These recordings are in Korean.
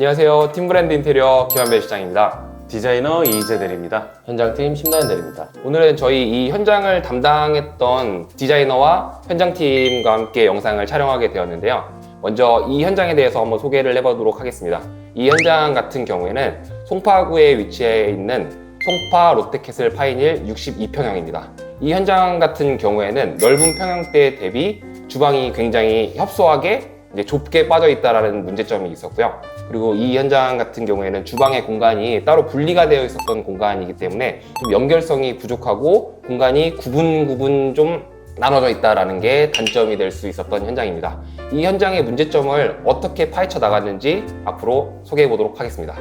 안녕하세요. 팀브랜드 인테리어 김한배 실장입니다. 디자이너 이희재 대리입니다. 현장팀 심나연 대리입니다. 오늘은 저희 이 현장을 담당했던 디자이너와 현장팀과 함께 영상을 촬영하게 되었는데요. 먼저 이 현장에 대해서 한번 소개를 해보도록 하겠습니다. 이 현장 같은 경우에는 송파구에 위치해 있는 송파 롯데캐슬 파인힐 62평형입니다. 이 현장 같은 경우에는 넓은 평형대 대비 주방이 굉장히 협소하게 좁게 빠져 있다는 문제점이 있었고요. 그리고 이 현장 같은 경우에는 주방의 공간이 따로 분리가 되어 있었던 공간이기 때문에 좀 연결성이 부족하고 공간이 구분 좀 나눠져 있다는 게 단점이 될 수 있었던 현장입니다. 이 현장의 문제점을 어떻게 파헤쳐 나갔는지 앞으로 소개해 보도록 하겠습니다.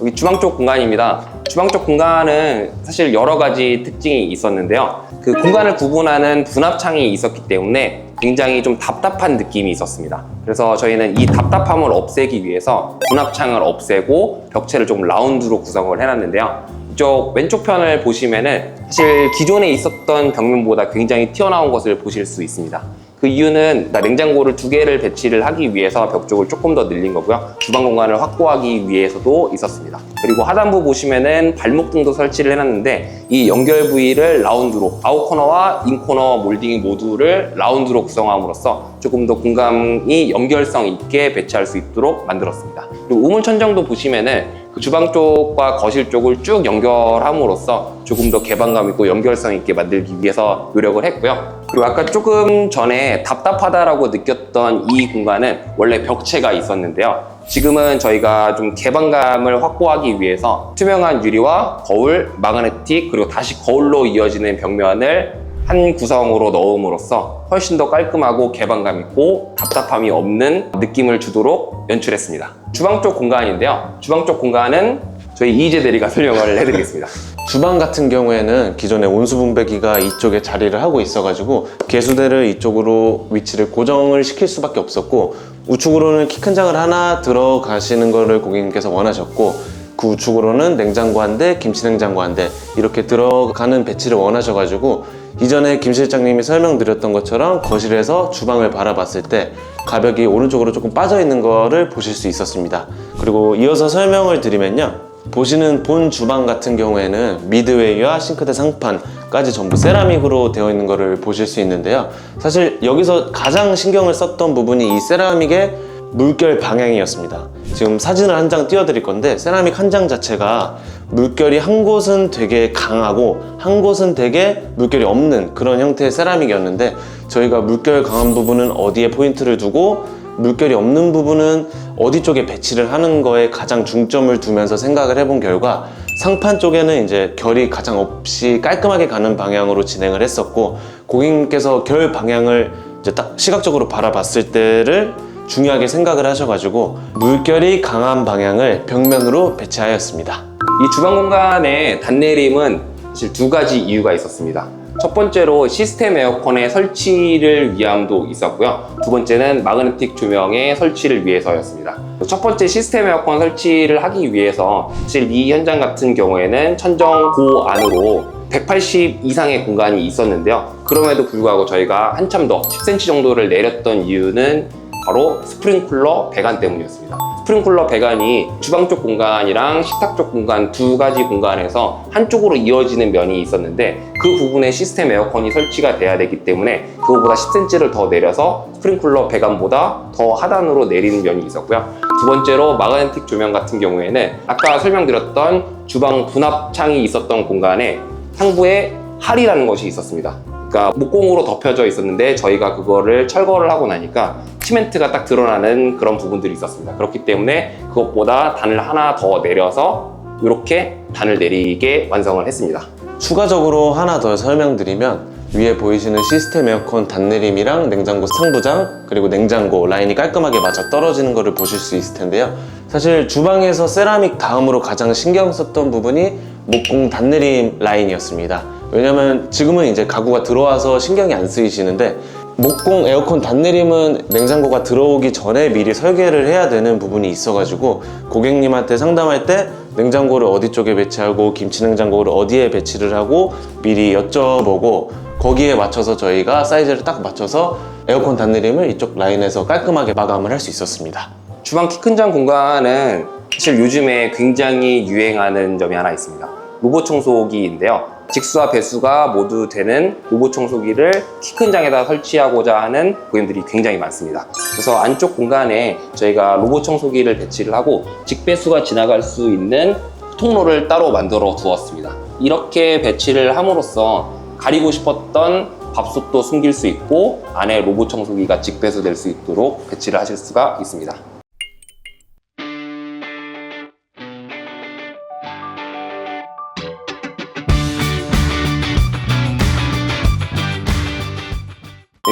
여기 주방 쪽 공간입니다. 주방 쪽 공간은 사실 여러 가지 특징이 있었는데요. 그 공간을 구분하는 분합창이 있었기 때문에 굉장히 좀 답답한 느낌이 있었습니다. 그래서 저희는 이 답답함을 없애기 위해서 분합창을 없애고 벽체를 좀 라운드로 구성을 해놨는데요. 이쪽 왼쪽 편을 보시면은 사실 기존에 있었던 벽면보다 굉장히 튀어나온 것을 보실 수 있습니다. 그 이유는 냉장고를 2개를 배치를 하기 위해서 벽 쪽을 조금 더 늘린 거고요. 주방 공간을 확보하기 위해서도 있었습니다. 그리고 하단부 보시면은 발목등도 설치를 해놨는데 이 연결 부위를 라운드로 아웃코너와 인코너 몰딩 모두를 라운드로 구성함으로써 조금 더 공간이 연결성 있게 배치할 수 있도록 만들었습니다. 그리고 우물 천정도 보시면은 그 주방 쪽과 거실 쪽을 쭉 연결함으로써 조금 더 개방감 있고 연결성 있게 만들기 위해서 노력을 했고요. 그리고 아까 조금 전에 답답하다라고 느꼈던 이 공간은 원래 벽체가 있었는데요. 지금은 저희가 좀 개방감을 확보하기 위해서 투명한 유리와 거울, 마그네틱, 그리고 다시 거울로 이어지는 벽면을 한 구성으로 넣음으로써 훨씬 더 깔끔하고 개방감 있고 답답함이 없는 느낌을 주도록 연출했습니다. 주방 쪽 공간인데요. 주방 쪽 공간은 저희 이희재 대리가 설명을 해드리겠습니다. 주방 같은 경우에는 기존에 온수분배기가 이쪽에 자리를 하고 있어가지고 개수대를 이쪽으로 위치를 고정을 시킬 수밖에 없었고, 우측으로는 키 큰 장을 하나 들어가시는 거를 고객님께서 원하셨고, 그 우측으로는 냉장고 한 대, 김치냉장고 한 대 이렇게 들어가는 배치를 원하셔가지고, 이전에 김 실장님이 설명드렸던 것처럼 거실에서 주방을 바라봤을 때 가벽이 오른쪽으로 조금 빠져 있는 거를 보실 수 있었습니다. 그리고 이어서 설명을 드리면요, 보시는 본 주방 같은 경우에는 미드웨이와 싱크대 상판까지 전부 세라믹으로 되어 있는 것을 보실 수 있는데요. 사실 여기서 가장 신경을 썼던 부분이 이 세라믹의 물결 방향이었습니다. 지금 사진을 한 장 띄워드릴 건데, 세라믹 한 장 자체가 물결이 한 곳은 되게 강하고 한 곳은 되게 물결이 없는 그런 형태의 세라믹이었는데, 저희가 물결 강한 부분은 어디에 포인트를 두고 물결이 없는 부분은 어디 쪽에 배치를 하는 거에 가장 중점을 두면서 생각을 해본 결과, 상판 쪽에는 이제 결이 가장 없이 깔끔하게 가는 방향으로 진행을 했었고, 고객님께서 결 방향을 이제 딱 시각적으로 바라봤을 때를 중요하게 생각을 하셔가지고 물결이 강한 방향을 벽면으로 배치하였습니다. 이 주방 공간의 단내림은 사실 2가지 이유가 있었습니다. 첫 번째로 시스템 에어컨의 설치를 위함도 있었고요. 두 번째는 마그네틱 조명의 설치를 위해서였습니다. 첫 번째 시스템 에어컨 설치를 하기 위해서 사실 이 현장 같은 경우에는 천정고 안으로 180 이상의 공간이 있었는데요. 그럼에도 불구하고 저희가 한참 더 10cm 정도를 내렸던 이유는 바로 스프링쿨러 배관 때문이었습니다. 스프링쿨러 배관이 주방 쪽 공간이랑 식탁 쪽 공간 2가지 공간에서 한쪽으로 이어지는 면이 있었는데, 그 부분에 시스템 에어컨이 설치가 돼야 되기 때문에 그거보다 10cm를 더 내려서 스프링쿨러 배관보다 더 하단으로 내리는 면이 있었고요. 두 번째로 마그네틱 조명 같은 경우에는 아까 설명드렸던 주방 분합창이 있었던 공간에 상부에 할이라는 것이 있었습니다. 그러니까 목공으로 덮여져 있었는데 저희가 그거를 철거를 하고 나니까 시멘트가 딱 드러나는 그런 부분들이 있었습니다. 그렇기 때문에 그것보다 단을 하나 더 내려서 이렇게 단을 내리게 완성을 했습니다. 추가적으로 하나 더 설명드리면, 위에 보이시는 시스템 에어컨 단내림이랑 냉장고 상부장, 그리고 냉장고 라인이 깔끔하게 맞아 떨어지는 것을 보실 수 있을 텐데요. 사실 주방에서 세라믹 다음으로 가장 신경 썼던 부분이 목공 단내림 라인이었습니다. 왜냐면 지금은 이제 가구가 들어와서 신경이 안 쓰이시는데, 목공 에어컨 단내림은 냉장고가 들어오기 전에 미리 설계를 해야 되는 부분이 있어가지고, 고객님한테 상담할 때 냉장고를 어디 쪽에 배치하고 김치냉장고를 어디에 배치를 하고 미리 여쭤보고, 거기에 맞춰서 저희가 사이즈를 딱 맞춰서 에어컨 단내림을 이쪽 라인에서 깔끔하게 마감을 할 수 있었습니다. 주방 키 큰 장 공간은 사실 요즘에 굉장히 유행하는 점이 하나 있습니다. 로봇 청소기인데요. 직수와 배수가 모두 되는 로봇 청소기를 키 큰 장에다 설치하고자 하는 고객님들이 굉장히 많습니다. 그래서 안쪽 공간에 저희가 로봇 청소기를 배치를 하고 직배수가 지나갈 수 있는 통로를 따로 만들어 두었습니다. 이렇게 배치를 함으로써 가리고 싶었던 밥솥도 숨길 수 있고 안에 로봇 청소기가 직배수될 수 있도록 배치를 하실 수가 있습니다.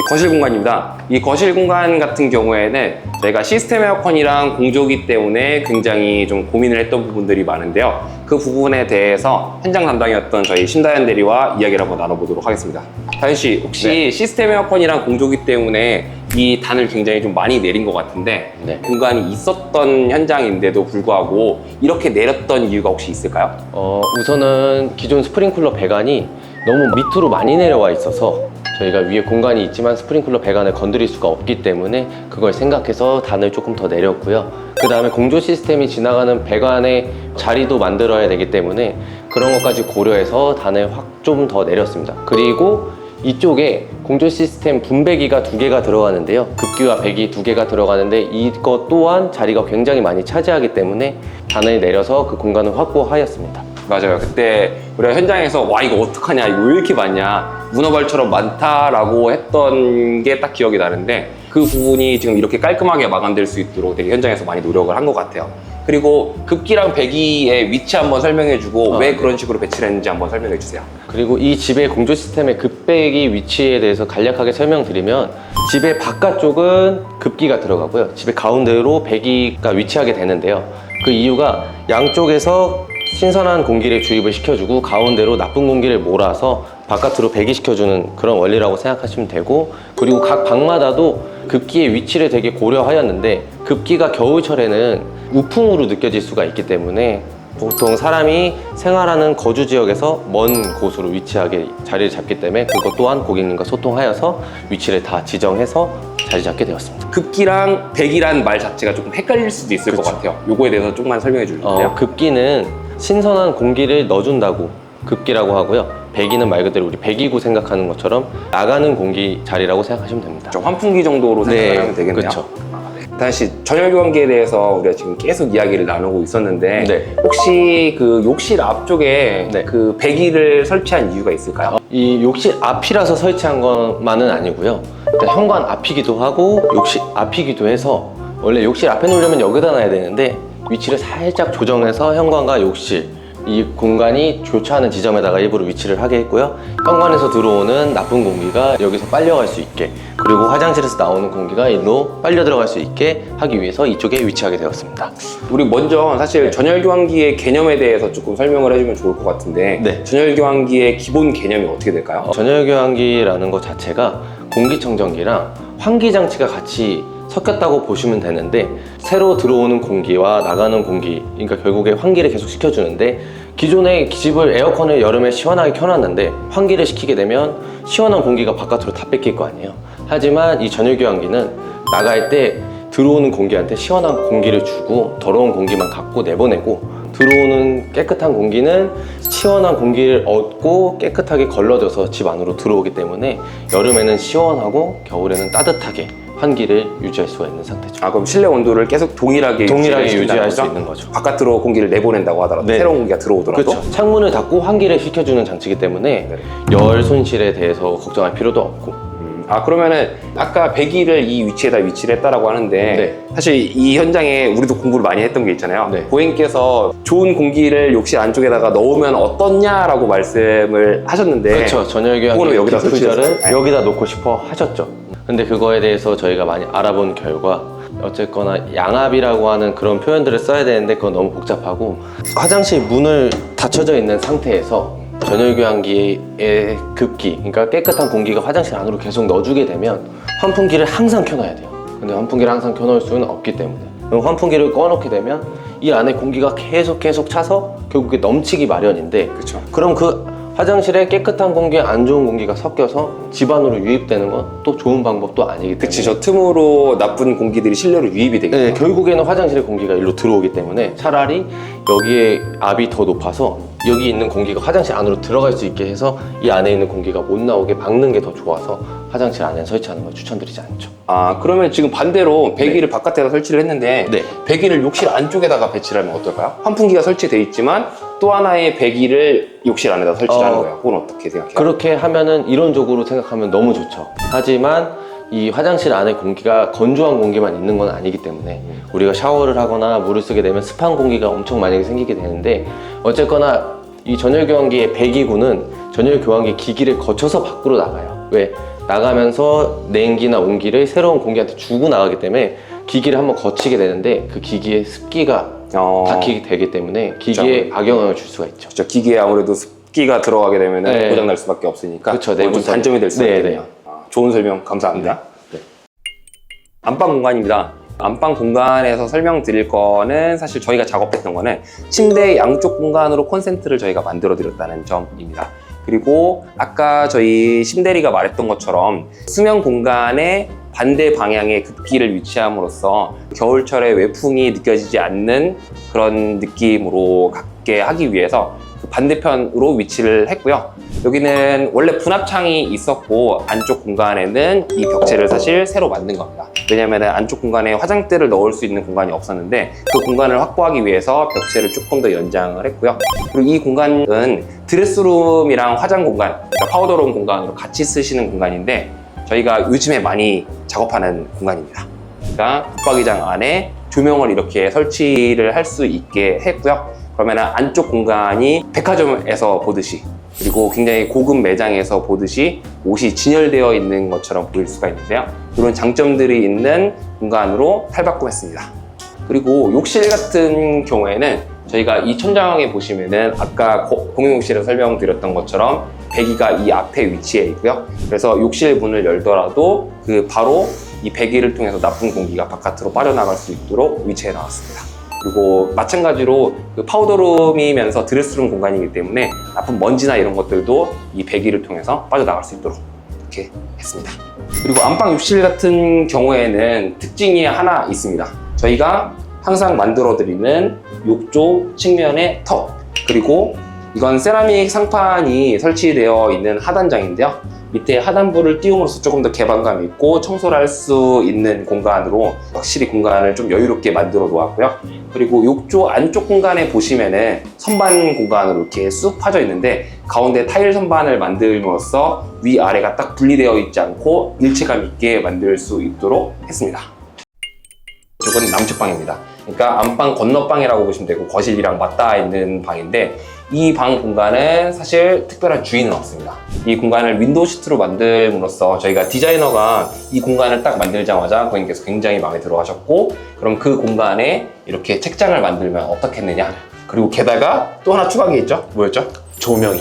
거실 공간입니다. 이 거실 공간 같은 경우에는 저희가 시스템 에어컨이랑 공조기 때문에 굉장히 좀 고민을 했던 부분들이 많은데요. 그 부분에 대해서 현장 담당이었던 저희 신다현 대리와 이야기를 한번 나눠보도록 하겠습니다. 다현 씨, 혹시 네. 시스템 에어컨이랑 공조기 때문에 이 단을 굉장히 좀 많이 내린 것 같은데 네. 공간이 있었던 현장인데도 불구하고 이렇게 내렸던 이유가 혹시 있을까요? 우선은 기존 스프링클러 배관이 너무 밑으로 많이 내려와 있어서 저희가 위에 공간이 있지만 스프링클러 배관을 건드릴 수가 없기 때문에 그걸 생각해서 단을 조금 더 내렸고요. 그 다음에 공조 시스템이 지나가는 배관의 자리도 만들어야 되기 때문에 그런 것까지 고려해서 단을 확 좀 더 내렸습니다. 그리고 이쪽에 공조 시스템 분배기가 2개가 들어가는데요. 급기와 배기 2개가 들어가는데 이것 또한 자리가 굉장히 많이 차지하기 때문에 단을 내려서 그 공간을 확보하였습니다. 맞아요. 그때 우리가 현장에서 와 이거 어떡하냐, 이거 왜 이렇게 많냐, 문어발처럼 많다라고 했던 게 딱 기억이 나는데 그 부분이 지금 이렇게 깔끔하게 마감될 수 있도록 되게 현장에서 많이 노력을 한 것 같아요. 그리고 급기랑 배기의 위치 한번 설명해주고 왜 그런 식으로 배치를 했는지 한번 설명해 주세요. 그리고 이 집의 공조 시스템의 급배기 위치에 대해서 간략하게 설명드리면 집의 바깥쪽은 급기가 들어가고요. 집의 가운데로 배기가 위치하게 되는데요. 그 이유가 양쪽에서 신선한 공기를 주입을 시켜주고 가운데로 나쁜 공기를 몰아서 바깥으로 배기시켜주는 그런 원리라고 생각하시면 되고, 그리고 각 방마다도 급기의 위치를 되게 고려하였는데 급기가 겨울철에는 우풍으로 느껴질 수가 있기 때문에 보통 사람이 생활하는 거주 지역에서 먼 곳으로 위치하게 자리를 잡기 때문에 그것 또한 고객님과 소통하여서 위치를 다 지정해서 자리 잡게 되었습니다. 급기랑 배기란 말 자체가 조금 헷갈릴 수도 있을 것 같아요. 요거에 대해서 조금만 설명해 주실래요? 급기는 신선한 공기를 넣어준다고 급기라고 하고요. 배기는 말 그대로 우리 배기구 생각하는 것처럼 나가는 공기 자리라고 생각하시면 됩니다. 좀 환풍기 정도로 생각하면 되겠네요. 그렇죠. 다시 전열 교환기에 대해서 우리가 지금 계속 이야기를 나누고 있었는데 네. 혹시 그 욕실 앞쪽에 네. 그 배기를 설치한 이유가 있을까요? 이 욕실 앞이라서 설치한 것만은 아니고요. 일단 현관 앞이기도 하고 욕실 앞이기도 해서 원래 욕실 앞에 놓으려면 여기다 놔야 되는데 위치를 살짝 조정해서 현관과 욕실 이 공간이 좋지 않은 지점에다가 일부러 위치를 하게 했고요. 현관에서 들어오는 나쁜 공기가 여기서 빨려갈 수 있게, 그리고 화장실에서 나오는 공기가 일로 빨려 들어갈 수 있게 하기 위해서 이쪽에 위치하게 되었습니다. 우리 먼저 사실 전열 교환기의 개념에 대해서 조금 설명을 해주면 좋을 것 같은데 네. 전열 교환기의 기본 개념이 어떻게 될까요? 전열 교환기라는 것 자체가 공기청정기랑 환기 장치가 같이 섞였다고 보시면 되는데 새로 들어오는 공기와 나가는 공기, 그러니까 결국에 환기를 계속 시켜주는데 기존에 집을 에어컨을 여름에 시원하게 켜놨는데 환기를 시키게 되면 시원한 공기가 바깥으로 다 뺏길 거 아니에요. 하지만 이 전열교환기는 나갈 때 들어오는 공기한테 시원한 공기를 주고 더러운 공기만 갖고 내보내고 들어오는 깨끗한 공기는 시원한 공기를 얻고 깨끗하게 걸러져서 집 안으로 들어오기 때문에 여름에는 시원하고 겨울에는 따뜻하게 환기를 유지할 수가 있는 상태죠. 아, 그럼 실내 온도를 계속 동일하게 유지할 수 거죠? 있는 거죠. 바깥으로 공기를 내보낸다고 하더라도 네. 새로운 공기가 들어오더라도 그렇죠. 창문을 닫고 환기를 시켜주는 장치이기 때문에 네. 열 손실에 대해서 걱정할 필요도 없고. 아, 그러면은 아까 배기를 이 위치에다 위치를 했다라고 하는데 네. 사실 이 현장에 우리도 공부를 많이 했던 게 있잖아요. 네. 고객님께서 좋은 공기를 욕실 안쪽에다가 넣으면 어떻냐라고 말씀을 하셨는데 그렇죠. 전열교환기 그거는 여기다 디퓨저를 설치했어요? 네. 여기다 놓고 싶어 하셨죠. 근데 그거에 대해서 저희가 많이 알아본 결과 어쨌거나 양압이라고 하는 그런 표현들을 써야 되는데 그건 너무 복잡하고 화장실 문을 닫혀져 있는 상태에서 전열교환기의 급기, 그러니까 깨끗한 공기가 화장실 안으로 계속 넣어주게 되면 환풍기를 항상 켜놔야 돼요. 근데 환풍기를 항상 켜놓을 수는 없기 때문에 그럼 환풍기를 꺼놓게 되면 이 안에 공기가 계속 차서 결국에 넘치기 마련인데 그렇죠. 그럼 그 화장실에 깨끗한 공기, 안 좋은 공기가 섞여서 집 안으로 유입되는 건 또 좋은 방법도 아니기 때문에. 그치, 저 틈으로 나쁜 공기들이 실내로 유입이 되겠죠. 네, 결국에는 화장실의 공기가 일로 들어오기 때문에 차라리 여기에 압이 더 높아서 여기 있는 공기가 화장실 안으로 들어갈 수 있게 해서 이 안에 있는 공기가 못 나오게 막는 게 더 좋아서 화장실 안에 설치하는 걸 추천드리지 않죠. 아, 그러면 지금 반대로 배기를 바깥에다 설치를 했는데 네. 배기를 욕실 안쪽에다가 배치를 하면 어떨까요? 환풍기가 설치되어 있지만 또 하나의 배기를 욕실 안에다 설치를 하는 거예요. 그건 어떻게 생각해요? 그렇게 하면은 이론적으로 생각하면 너무 좋죠. 하지만 이 화장실 안에 공기가 건조한 공기만 있는 건 아니기 때문에 우리가 샤워를 하거나 물을 쓰게 되면 습한 공기가 엄청 많이 생기게 되는데, 어쨌거나 이 전열 교환기의 배기구는 전열 교환기 기기를 거쳐서 밖으로 나가요. 왜? 나가면서 냉기나 온기를 새로운 공기한테 주고 나가기 때문에 기기를 한번 거치게 되는데 그 기기에 습기가 닿게 되기 때문에 기기에 악영향을 줄 수가 있죠. 그렇죠. 기기에 아무래도 습기가 들어가게 되면 네. 고장 날 수밖에 없으니까 그렇죠. 그건 좀 내부선. 단점이 될 수 네, 있겠네요. 좋은 설명 감사합니다. 네. 안방 공간입니다. 안방 공간에서 설명드릴 거는 사실 저희가 작업했던 거는 침대 양쪽 공간으로 콘센트를 저희가 만들어 드렸다는 점입니다. 그리고 아까 저희 심대리가 말했던 것처럼 수면 공간에 반대 방향에 급기를 위치함으로써 겨울철에 외풍이 느껴지지 않는 그런 느낌으로 갖게 하기 위해서 그 반대편으로 위치를 했고요. 여기는 원래 분합창이 있었고 안쪽 공간에는 이 벽체를 사실 새로 만든 겁니다. 왜냐하면 안쪽 공간에 화장대를 넣을 수 있는 공간이 없었는데 그 공간을 확보하기 위해서 벽체를 조금 더 연장을 했고요. 그리고 이 공간은 드레스룸이랑 화장 공간, 그러니까 파우더룸 공간으로 같이 쓰시는 공간인데 저희가 요즘에 많이 작업하는 공간입니다. 그러니까 붙박이장 안에 조명을 이렇게 설치를 할 수 있게 했고요. 그러면 안쪽 공간이 백화점에서 보듯이, 그리고 굉장히 고급 매장에서 보듯이 옷이 진열되어 있는 것처럼 보일 수가 있는데요. 이런 장점들이 있는 공간으로 탈바꿈했습니다. 그리고 욕실 같은 경우에는 저희가 이 천장에 보시면은 아까 공용욕실에서 설명드렸던 것처럼 배기가 이 앞에 위치해 있고요. 그래서 욕실 문을 열더라도 그 바로 이 배기를 통해서 나쁜 공기가 바깥으로 빠져나갈 수 있도록 위치해 놨습니다. 그리고 마찬가지로 그 파우더룸이면서 드레스룸 공간이기 때문에 나쁜 먼지나 이런 것들도 이 배기를 통해서 빠져나갈 수 있도록 이렇게 했습니다. 그리고 안방 욕실 같은 경우에는 특징이 하나 있습니다. 저희가 항상 만들어드리는 욕조 측면의 턱, 그리고 이건 세라믹 상판이 설치되어 있는 하단장인데요. 밑에 하단부를 띄움으로써 조금 더 개방감 있고 청소를 할 수 있는 공간으로 확실히 공간을 좀 여유롭게 만들어 놓았고요. 그리고 욕조 안쪽 공간에 보시면은 선반 공간으로 이렇게 쑥 파져 있는데 가운데 타일 선반을 만들므로써 위아래가 딱 분리되어 있지 않고 일체감 있게 만들 수 있도록 했습니다. 이건 남측 방입니다. 그러니까 안방 건너방이라고 보시면 되고 거실이랑 맞닿아 있는 방인데 이 방 공간은 사실 특별한 주인은 없습니다. 이 공간을 윈도우 시트로 만들므로써 저희가 디자이너가 이 공간을 딱 만들자마자 고객님께서 굉장히 마음에 들어 하셨고, 그럼 그 공간에 이렇게 책장을 만들면 어떻겠느냐. 그리고 게다가 또 하나 추가한 게 있죠. 뭐였죠? 조명이.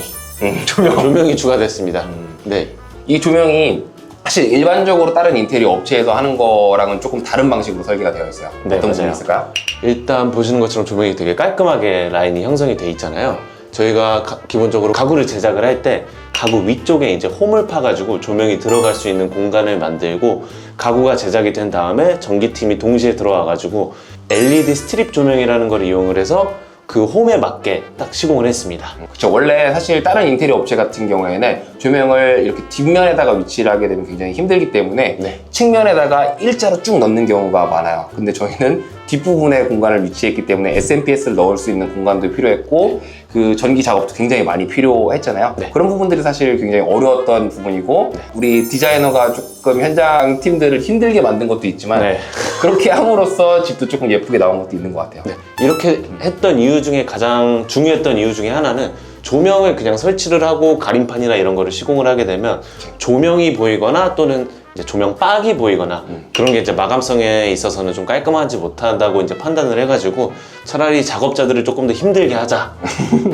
조명. 조명이 추가됐습니다. 네. 이 조명이 사실 일반적으로 다른 인테리어 업체에서 하는 거랑은 조금 다른 방식으로 설계가 되어 있어요. 네, 어떤 점이 맞아요. 있을까요? 일단 보시는 것처럼 조명이 되게 깔끔하게 라인이 형성이 돼 있잖아요. 저희가 기본적으로 가구를 제작을 할 때 가구 위쪽에 이제 홈을 파가지고 조명이 들어갈 수 있는 공간을 만들고, 가구가 제작이 된 다음에 전기팀이 동시에 들어와가지고 LED 스트립 조명이라는 걸 이용을 해서 그 홈에 맞게 딱 시공을 했습니다. 그렇죠. 원래 사실 다른 인테리어 업체 같은 경우에는 조명을 이렇게 뒷면에다가 위치를 하게 되면 굉장히 힘들기 때문에 네. 측면에다가 일자로 쭉 넣는 경우가 많아요. 근데 저희는 뒷부분에 공간을 위치했기 때문에 SMPS를 넣을 수 있는 공간도 필요했고 그 전기 작업도 굉장히 많이 필요했잖아요. 네. 그런 부분들이 사실 굉장히 어려웠던 부분이고 우리 디자이너가 조금 현장 팀들을 힘들게 만든 것도 있지만 네. 그렇게 함으로써 집도 조금 예쁘게 나온 것도 있는 것 같아요. 네. 이렇게 했던 이유 중에 가장 중요했던 이유 중에 하나는 조명을 그냥 설치를 하고 가림판이나 이런 거를 시공을 하게 되면 조명이 보이거나 또는 이제 조명 빡이 보이거나 그런 게 이제 마감성에 있어서는 좀 깔끔하지 못한다고 이제 판단을 해가지고 차라리 작업자들을 조금 더 힘들게 하자.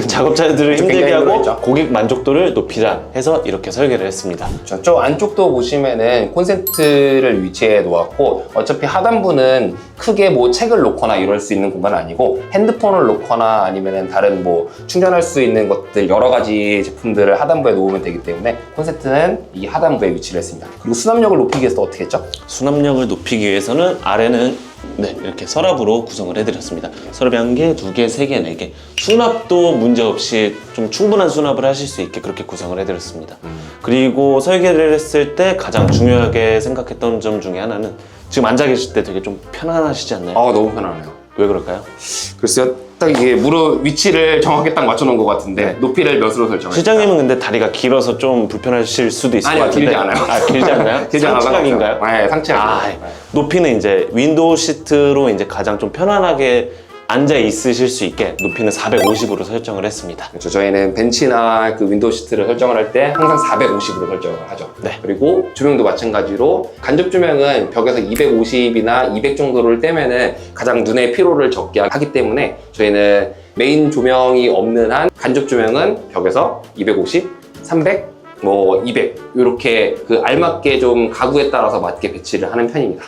작업자들을 힘들게 굉장히 하고 힘들었죠. 고객 만족도를 높이자 해서 이렇게 설계를 했습니다. 저쪽 안쪽도 보시면은 콘센트를 위치해 놓았고 어차피 하단부는 크게 뭐 책을 놓거나 이럴 수 있는 공간은 아니고 핸드폰을 놓거나 아니면은 다른 뭐 충전할 수 있는 것들 여러 가지 제품들을 하단부에 놓으면 되기 때문에 콘센트는 이 하단부에 위치를 했습니다. 그리고 수납력을 높이기 위해서 어떻게 했죠? 수납력을 높이기 위해서는 아래는 네, 이렇게 서랍으로 구성을 해드렸습니다. 서랍이 1개, 2개, 3개, 4개. 수납도 문제없이 좀 충분한 수납을 하실 수 있게 그렇게 구성을 해드렸습니다. 그리고 설계를 했을 때 가장 중요하게 생각했던 점 중에 하나는 지금 앉아 계실 때 되게 좀 편안하시지 않나요? 너무 편하네요. 왜 그럴까요? 글쎄요, 딱 이게 무릎 위치를 정확하게 딱 맞춰놓은 것 같은데 네. 높이를 몇으로 설정했어요? 실장님은 근데 다리가 길어서 좀 불편하실 수도 있을 아니요, 것 같은데 길지 않아요. 아, 길지 않나요? 길지 않아서 상체각인가요? 네, 상체각. 아, 높이는 이제 윈도우 시트로 이제 가장 좀 편안하게 앉아 있으실 수 있게 높이는 450으로 설정을 했습니다. 그렇죠. 저희는 벤치나 그 윈도우 시트를 설정을 할 때 항상 450으로 설정을 하죠. 네. 그리고 조명도 마찬가지로 간접 조명은 벽에서 250이나 200 정도를 떼면은 가장 눈의 피로를 적게 하기 때문에 저희는 메인 조명이 없는 한 간접 조명은 벽에서 250, 300, 뭐 200 이렇게 그 알맞게 좀 가구에 따라서 맞게 배치를 하는 편입니다.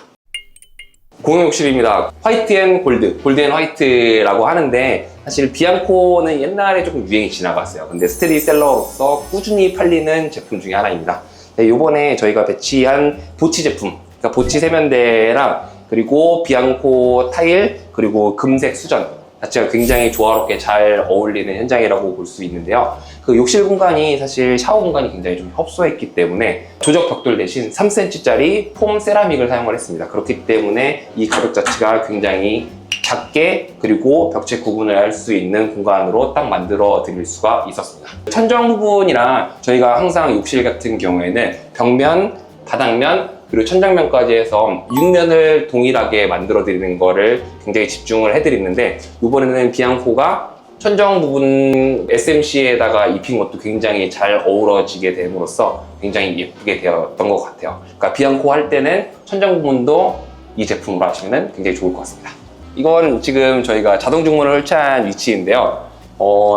공용 욕실입니다. 화이트 앤 골드, 골드 앤 화이트라고 하는데 사실 비앙코는 옛날에 조금 유행이 지나갔어요. 근데 스테디셀러로서 꾸준히 팔리는 제품 중에 하나입니다. 네, 요번에 저희가 배치한 보치 제품, 그러니까 보치 세면대랑 그리고 비앙코 타일, 그리고 금색 수전 자체가 굉장히 조화롭게 잘 어울리는 현장이라고 볼 수 있는데요. 그 욕실 공간이 사실 샤워 공간이 굉장히 좀 협소했기 때문에 조적 벽돌 대신 3cm짜리 폼 세라믹을 사용을 했습니다. 그렇기 때문에 이 가격 자체가 굉장히 작게 그리고 벽체 구분을 할 수 있는 공간으로 딱 만들어 드릴 수가 있었습니다. 천정 부분이랑 저희가 항상 욕실 같은 경우에는 벽면, 바닥면, 그리고 천장면까지 해서 6면을 동일하게 만들어 드리는 거를 굉장히 집중을 해드리는데 이번에는 비앙코가 천정 부분 SMC에다가 입힌 것도 굉장히 잘 어우러지게 됨으로써 굉장히 예쁘게 되었던 것 같아요. 그러니까 비앙코 할 때는 천정 부분도 이 제품으로 하시면 굉장히 좋을 것 같습니다. 이건 지금 저희가 자동 중문을 설치한 위치인데요.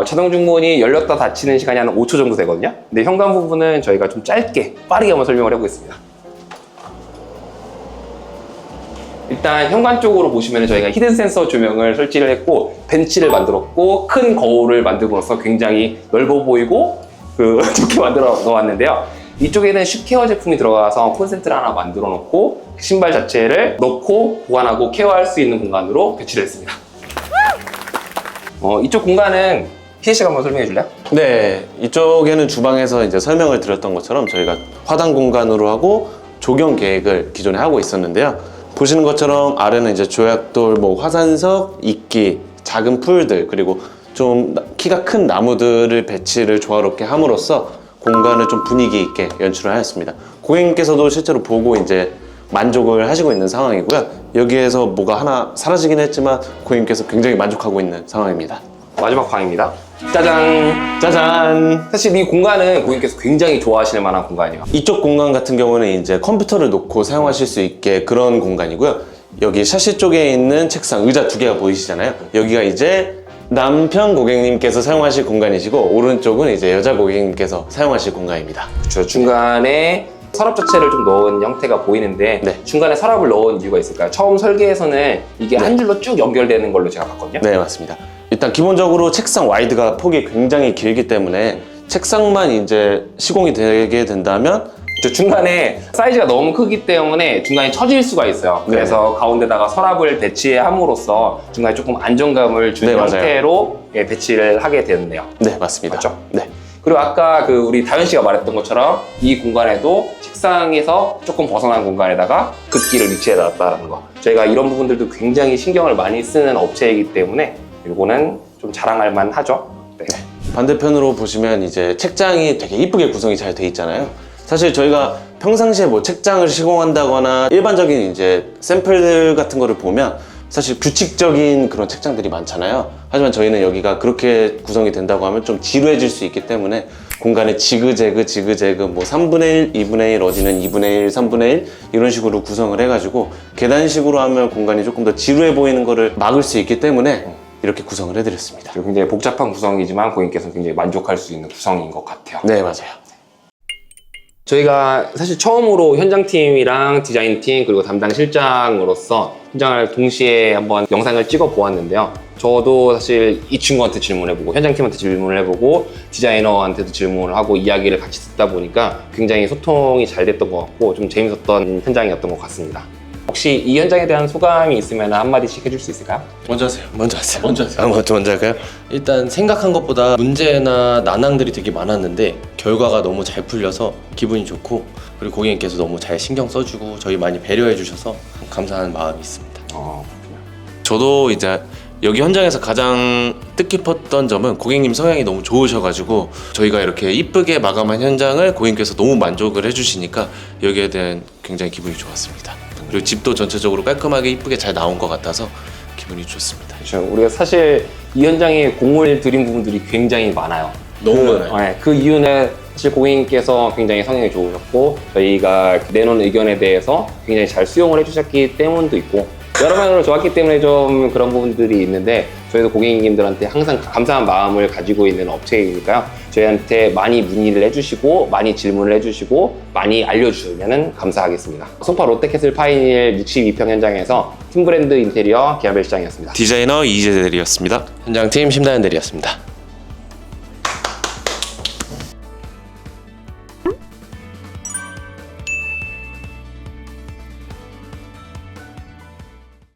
자동 중문이 열렸다 닫히는 시간이 한 5초 정도 되거든요. 근데 현관 부분은 저희가 좀 짧게 빠르게 한번 설명을 해보겠습니다. 일단 현관 쪽으로 보시면 저희가 히든 센서 조명을 설치를 했고 벤치를 만들었고 큰 거울을 만들고로써 굉장히 넓어 보이고 좋게 만들어 놓았는데요. 이쪽에는 슈케어 제품이 들어가서 콘센트를 하나 만들어 놓고 신발 자체를 넣고 보관하고 케어할 수 있는 공간으로 배치를 했습니다. 이쪽 공간은 희애 씨가 한번 설명해 줄래요? 네, 이쪽에는 주방에서 이제 설명을 드렸던 것처럼 저희가 화단 공간으로 하고 조경 계획을 기존에 하고 있었는데요. 보시는 것처럼 아래는 이제 조약돌, 뭐 화산석, 이끼, 작은 풀들 그리고 좀 키가 큰 나무들을 배치를 조화롭게 함으로써 공간을 좀 분위기 있게 연출을 하였습니다. 고객님께서도 실제로 보고 이제 만족을 하시고 있는 상황이고요. 여기에서 뭐가 하나 사라지긴 했지만 고객님께서 굉장히 만족하고 있는 상황입니다. 마지막 방입니다. 짜잔! 짜잔! 사실 이 공간은 고객님께서 굉장히 좋아하실 만한 공간이에요. 이쪽 공간 같은 경우는 이제 컴퓨터를 놓고 사용하실 수 있게 그런 공간이고요. 여기 샤시 쪽에 있는 책상, 의자 2개가 보이시잖아요. 여기가 이제 남편 고객님께서 사용하실 공간이시고 오른쪽은 이제 여자 고객님께서 사용하실 공간입니다. 그렇죠. 중간에 서랍 자체를 좀 넣은 형태가 보이는데 네. 중간에 서랍을 넣은 이유가 있을까요? 처음 설계에서는 이게 한 줄로 쭉 연결되는 걸로 제가 봤거든요. 네, 맞습니다. 일단 기본적으로 책상 와이드가 폭이 굉장히 길기 때문에 책상만 이제 시공이 되게 된다면 중간에 사이즈가 너무 크기 때문에 중간에 처질 수가 있어요. 그래서 가운데다가 서랍을 배치함으로써 중간에 조금 안정감을 주는 네, 맞아요. 형태로 배치를 하게 되는데요. 네, 맞습니다. 맞죠? 네. 그리고 아까 우리 다현 씨가 말했던 것처럼 이 공간에도 책상에서 조금 벗어난 공간에다가 급기를 위치해 놨다는 거. 저희가 이런 부분들도 굉장히 신경을 많이 쓰는 업체이기 때문에 이거는 좀 자랑할 만하죠. 네. 반대편으로 보시면 이제 책장이 되게 이쁘게 구성이 잘 돼 있잖아요. 사실 저희가 평상시에 뭐 책장을 시공한다거나 일반적인 이제 샘플들 같은 거를 보면 사실 규칙적인 그런 책장들이 많잖아요. 하지만 저희는 여기가 그렇게 구성이 된다고 하면 좀 지루해질 수 있기 때문에 공간에 지그재그 뭐 3분의 1, 2분의 1, 어디는 2분의 1, 3분의 1 이런 식으로 구성을 해가지고 계단식으로 하면 공간이 조금 더 지루해 보이는 거를 막을 수 있기 때문에 이렇게 구성을 해드렸습니다. 그리고 굉장히 복잡한 구성이지만 고객님께서는 굉장히 만족할 수 있는 구성인 것 같아요. 네, 맞아요. 저희가 사실 처음으로 현장팀이랑 디자인팀 그리고 담당 실장으로서 현장을 동시에 한번 영상을 찍어 보았는데요. 저도 사실 이 친구한테 질문해보고 현장팀한테 질문을 해보고 디자이너한테도 질문을 하고 이야기를 같이 듣다 보니까 굉장히 소통이 잘 됐던 것 같고 좀 재밌었던 현장이었던 것 같습니다. 혹시 이 현장에 대한 소감이 있으면 한마디씩 해줄 수 있을까요? 먼저 하세요. 먼저 하세요. 먼저 할까요? 일단 생각한 것보다 문제나 난항들이 되게 많았는데 결과가 너무 잘 풀려서 기분이 좋고, 그리고 고객님께서 너무 잘 신경 써주고 저희 많이 배려해 주셔서 감사한 마음이 있습니다. 그렇군요. 저도 이제 여기 현장에서 가장 뜻깊었던 점은 고객님 성향이 너무 좋으셔가지고 저희가 이렇게 이쁘게 마감한 현장을 고객님께서 너무 만족을 해주시니까 여기에 대한 굉장히 기분이 좋았습니다. 그리고 집도 전체적으로 깔끔하게 이쁘게 잘 나온 것 같아서 기분이 좋습니다. 그렇죠. 우리가 사실 이 현장에 공을 들인 부분들이 굉장히 많아요. 너무 많아요. 네, 그 이유는 사실 고객님께서 굉장히 성향이 좋으셨고 저희가 내놓은 의견에 대해서 굉장히 잘 수용을 해주셨기 때문도 있고 여러 면으로 좋았기 때문에 좀 그런 부분들이 있는데 저희도 고객님들한테 항상 감사한 마음을 가지고 있는 업체이니까요. 저희한테 많이 문의를 해주시고 많이 질문을 해주시고 많이 알려주시면 감사하겠습니다. 송파 롯데캐슬 파이닐 62평 현장에서 팀브랜드 인테리어 기아벨 시장이었습니다. 디자이너 이재들이었습니다. 현장팀 심다현 대리였습니다.